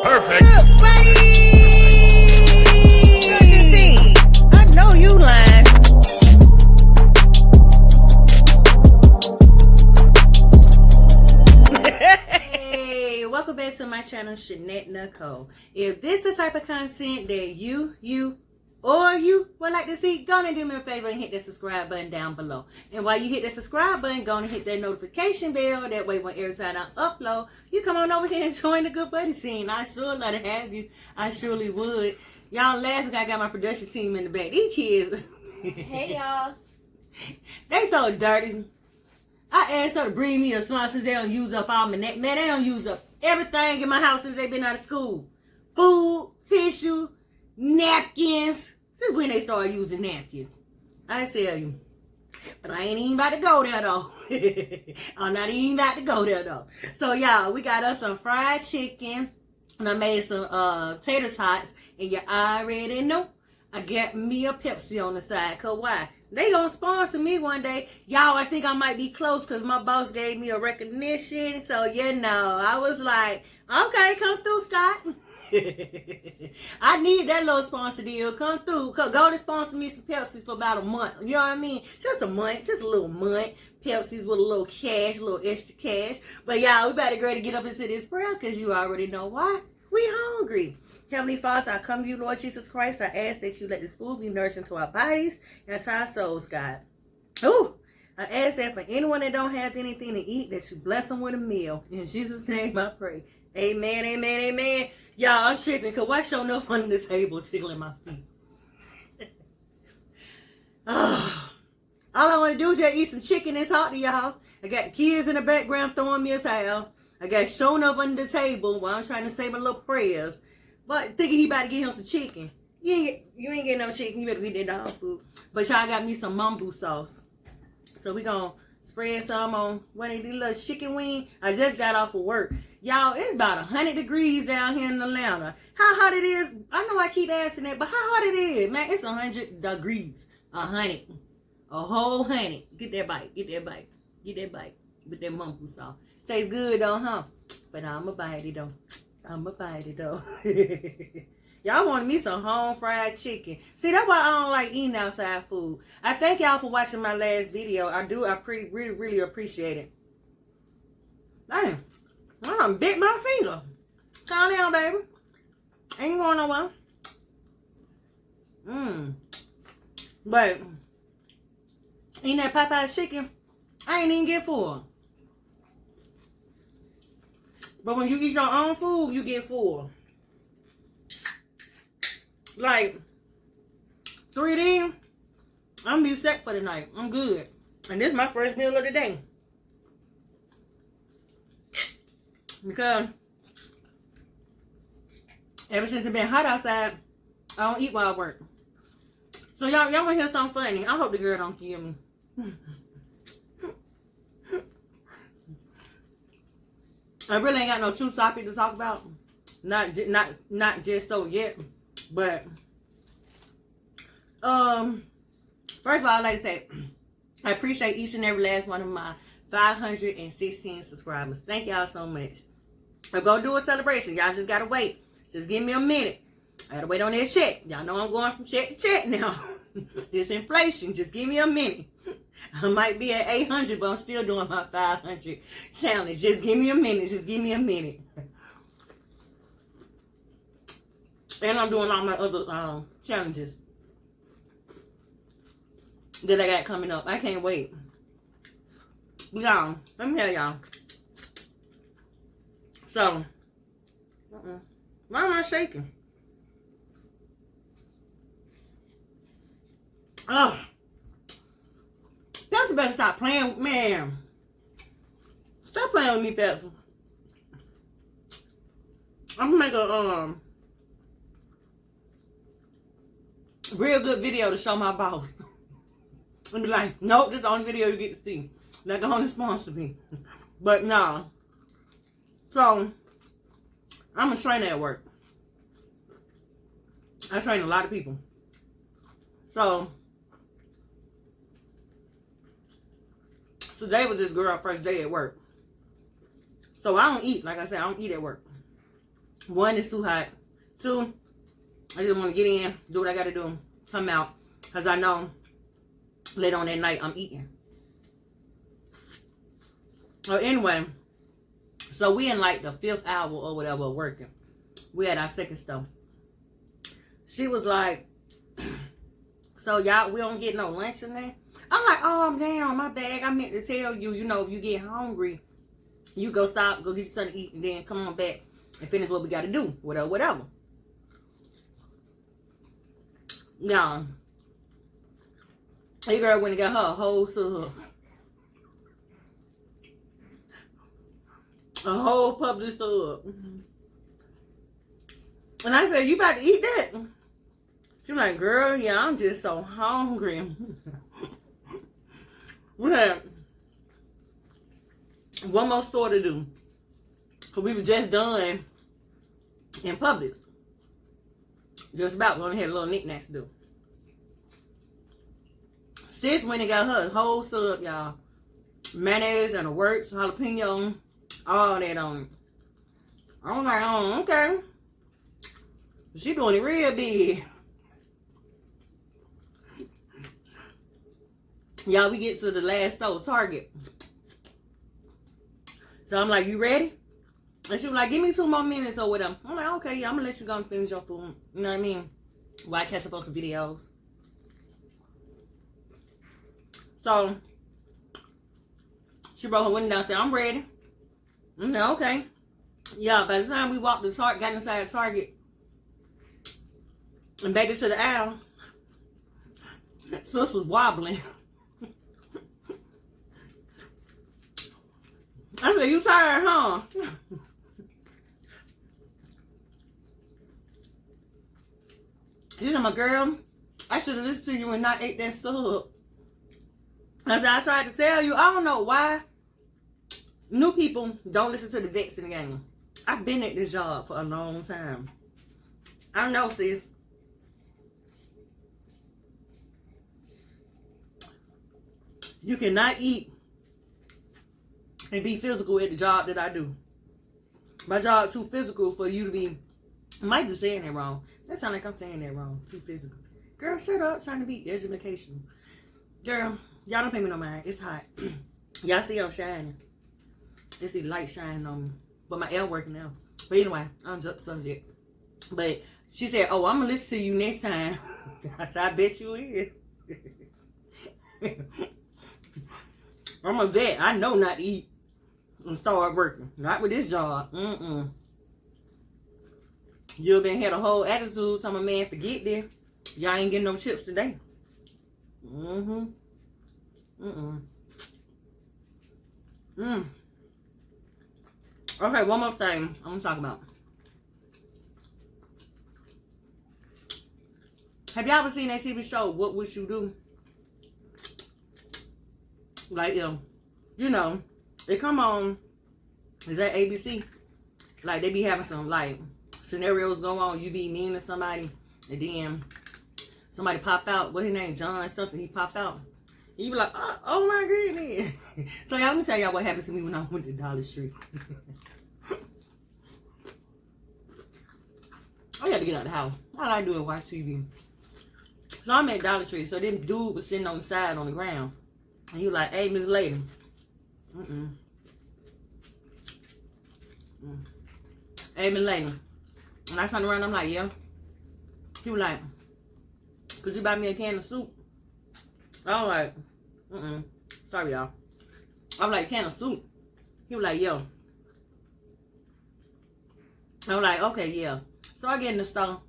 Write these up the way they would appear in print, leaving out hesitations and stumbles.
Perfect. Look, buddy. I know you lying. Hey, welcome back to my channel, Shunnette Nicole. If this is the type of content that you would like to see, go and do me a favor and hit the subscribe button down below. And while you hit the subscribe button, go and hit that notification bell. That way, when every time I upload, you come on over here and join the good buddy scene. I sure love to have you. I surely would. Y'all laughing, I got my production team in the back. These kids. Hey, y'all. They so dirty. I asked her to bring me a smile since they don't use up all my neck. Man, they don't use up everything in my house since they been out of school. Food, tissue, napkins. Since when they started using napkins? I tell you. But I ain't even about to go there, though. I'm not even about to go there, though. So, y'all, we got us some fried chicken. And I made some tater tots. And you already know I got me a Pepsi on the side. Because why? They gonna sponsor me one day. Y'all, I think I might be close because my boss gave me a recognition. So, you know, I was like, okay, come through, Scott. I need that little sponsor deal. Come through. Go and sponsor me some Pepsis for about a month. You know what I mean? Just a month. Just a little month. Pepsis with a little cash, a little extra cash. But y'all, we better go to get up into this prayer because you already know why. We hungry. Heavenly Father, I come to you, Lord Jesus Christ. I ask that you let this food be nourished into our bodies and to our souls, God. Ooh, I ask that for anyone that don't have anything to eat, that you bless them with a meal. In Jesus' name I pray. Amen, amen, amen. Y'all, I'm tripping because why showing up under the table tickling my feet? Oh, all I want to do is just eat some chicken and talk to y'all. I got kids in the background throwing me a towel. I got shown up under the table while I'm trying to say my little prayers. But thinking he about to get him some chicken. You ain't getting no chicken. You better get that dog food. But y'all got me some mumbo sauce. So we going to spread some on one of these little chicken wings. I just got off of work. Y'all, it's about 100 degrees down here in Atlanta. How hot it is, I know I keep asking that, but how hot it is, man, it's 100 degrees. 100. A whole 100. Get that bite. Get that bite. Get that bite. With that mumbo sauce. Tastes good though, huh? But I'ma bite it though. I'ma bite it though. Y'all wanted me some home fried chicken. See, that's why I don't like eating outside food. I thank y'all for watching my last video. I really appreciate it. Damn. I done bit my finger. Calm down, baby. Ain't going nowhere. But eating that Popeye chicken, I ain't even get full. But when you eat your own food, you get full. Like 3D, I'm gonna be set for the night. I'm good. And this is my first meal of the day. Because ever since it's been hot outside, I don't eat while I work. So y'all wanna hear something funny? I hope the girl don't kill me. I really ain't got no true topic to talk about. Not just so yet. But first of all, I'd like to say I appreciate each and every last one of my 516 subscribers. Thank y'all so much. I'm gonna do a celebration. Y'all just gotta wait. Just give me a minute. I gotta wait on that check. Y'all know I'm going from check to check now. This inflation. Just give me a minute. I might be at 800, but I'm still doing my 500 challenge. Just give me a minute. Just give me a minute. And I'm doing all my other challenges that I got coming up. I can't wait. Y'all, let me tell y'all. So, why am I shaking? Oh. Pepsi better stop playing with, man. Stop playing with me, Pepsi. I'm gonna make a real good video to show my boss. And be like, nope, this is the only video you get to see. They're gonna sponsor me. But no. So I'm a trainer at work. I train a lot of people. So today was this girl's first day at work. So I don't eat, like I said, I don't eat at work. 1, it's too hot. 2, I just want to get in, do what I got to do, come out. Because I know later on that night I'm eating. So anyway, so we in like the 5th hour or whatever working. We had our second stove. She was like, so y'all, we don't get no lunch in there? I'm like, oh, damn, my bad. I meant to tell you, you know, if you get hungry, you go stop, go get you something to eat, and then come on back and finish what we got to do. Whatever, whatever. Now, hey girl went and got her a whole sub. A whole public sub. And I said, you about to eat that? She was like, girl, yeah, I'm just so hungry. We had one more store to do. Because we were just done in Publix. Just about. We only had a little knickknacks to do. Sis went and got her a whole sub, y'all. Mayonnaise and a works, jalapeno, all that on it. I'm like, oh, okay. She doing it real big. Y'all, we get to the last store, Target. So I'm like, you ready? And she was like, give me 2 more minutes or whatever. I'm like, okay, yeah, I'm gonna let you go and finish your food. You know what I mean? While I catch up on some videos. So she brought her window down and said, I'm ready. I'm like, okay. Yeah, by the time we walked the Target, got inside Target, and back into the aisle, sis was wobbling. I said, you tired, huh? She said, my girl, I should have listened to you and not ate that sub. I said, I tried to tell you, I don't know why new people don't listen to the vets in the game. I've been at this job for a long time. I don't know, sis. You cannot eat and be physical at the job that I do. My job too physical for you to be. I might be saying that wrong. That sounds like I'm saying that wrong. Too physical. Girl, shut up. Trying to be educational. Girl, y'all don't pay me no mind. It's hot. Y'all see I'm shining. You see the light shining on me. But my air working now. But anyway, I'm just subject. But she said, oh, I'm going to listen to you next time. I said, I bet you is. I'm a vet. I know not to eat and start working. Not with this job. You been had a whole attitude telling my man forget this. Y'all ain't getting no chips today. Okay, one more thing I'm gonna talk about. Have y'all ever seen that TV show, What Would You Do? Like, you know, they come on, is that ABC? Like, they be having some, like, scenarios go on. You be mean to somebody, and then somebody pop out. What his name? John something. He pop out. And you be like, oh my goodness. So, y'all, let me tell y'all what happened to me when I went to Dollar Tree. I had to get out of the house. All I do is watch TV. So, I'm at Dollar Tree. So, this dude was sitting on the side on the ground. And he was like, hey, Miss Lady. Hey, Miss Lady. And I turned around, I'm like, yeah. He was like, could you buy me a can of soup? I was like, sorry, y'all. I was like, can of soup? He was like, yo. I was like, okay, yeah. So I get in the store.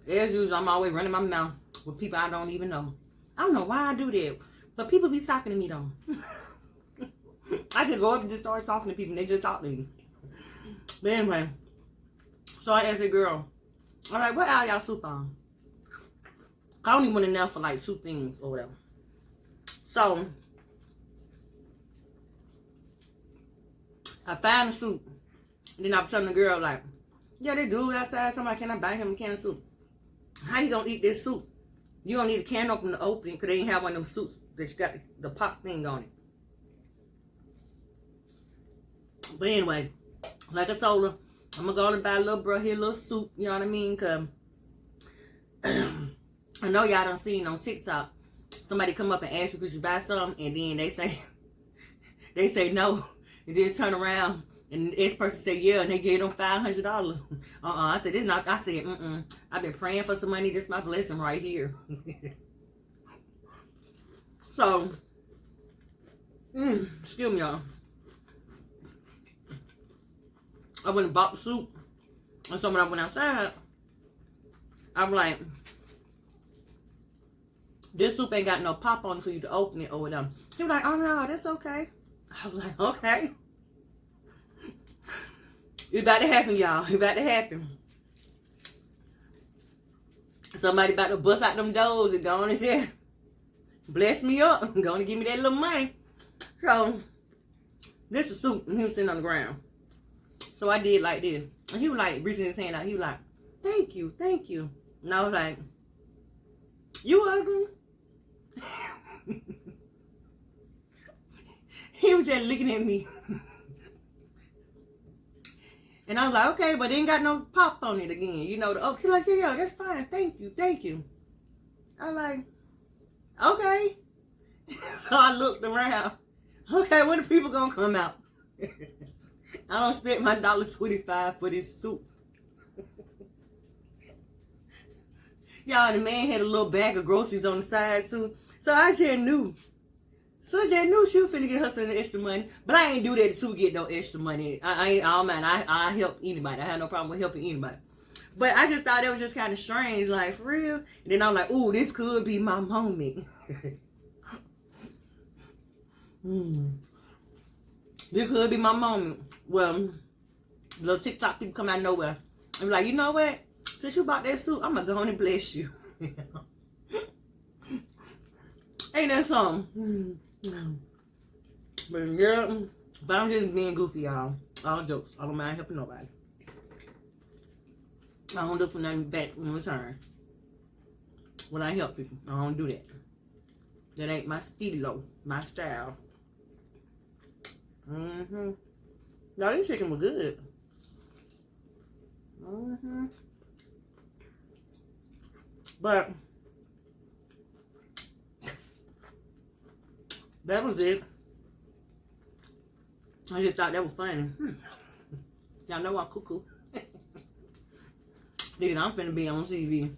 As usual, I'm always running my mouth with people I don't even know. I don't know why I do that. But people be talking to me, though. I just go up and just start talking to people, and they just talk to me. But anyway, so I asked the girl, I'm like, what aisle y'all soup on? I only went in there for like 2 things or whatever. So, I find the soup. And then I was telling the girl, like, yeah, they do outside. Somebody, can I buy him a can of soup? How you gonna eat this soup? You don't need a can opener to open it because they ain't have one of them soups that you got the pop thing on it. But anyway, like I told her, I'm gonna go and buy a little bro here, a little soup, you know what I mean? Cause I know y'all done seen on TikTok, somebody come up and ask you, could you buy some? And then they say no. And then turn around and this person say yeah, and they gave them $500. I said, this not, I said, I've been praying for some money. This is my blessing right here. So, excuse me, y'all. I went and bought the soup. And so when I went outside, I'm like, this soup ain't got no pop on it for you to open it or whatever. He was like, oh no, that's okay. I was like, okay. It's about to happen, y'all. It's about to happen. Somebody about to bust out them doors and go on and say, bless me up. Go and give me that little money. So, this is soup, and he was sitting on the ground. So I did like this. And he was like, reaching his hand out. He was like, thank you, thank you. And I was like, you ugly? He was just looking at me. And I was like, okay, but it ain't got no pop on it again. You know, he's like, yeah, that's fine. Thank you, thank you. I was like, okay. So I looked around. Okay, when the people gonna come out? I don't spend my $1.25 for this soup. Y'all, the man had a little bag of groceries on the side too. So I just knew. So I just knew she was finna get her some extra money. But I ain't do that to get no extra money. I don't mind. I help anybody. I have no problem with helping anybody. But I just thought it was just kind of strange, like, for real. And then I'm like, ooh, this could be my moment. This could be my moment. Well, little TikTok people come out of nowhere. I'm like, you know what? Since you bought that soup, I'm going to go on and bless you. Ain't that something? But yeah, but I'm just being goofy, y'all. All jokes. I don't mind helping nobody. I don't look for nothing back in return. When I help people, I don't do that. That ain't my stilo, my style. Now this chicken was good. But that was it. I just thought that was funny. Y'all know I'm cuckoo. Dude, I'm finna be on TV.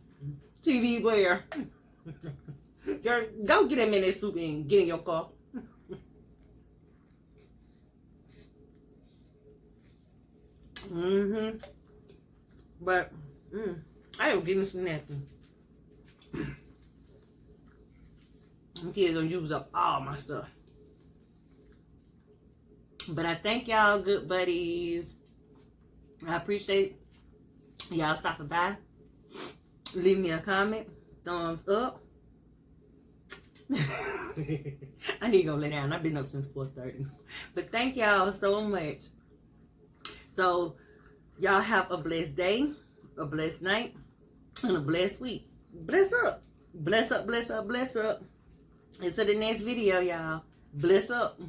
TV where? Girl, go get that minute soup and get in your car. But I am getting some napkins. Them kids gonna use up all my stuff. But I thank y'all, good buddies. I appreciate y'all stopping by. Leave me a comment, thumbs up. I need to go lay down. I've been up since 4:30. But thank y'all so much. So y'all have a blessed day, a blessed night, and a blessed week. Bless up. Bless up, bless up, bless up. Until the next video, y'all. Bless up.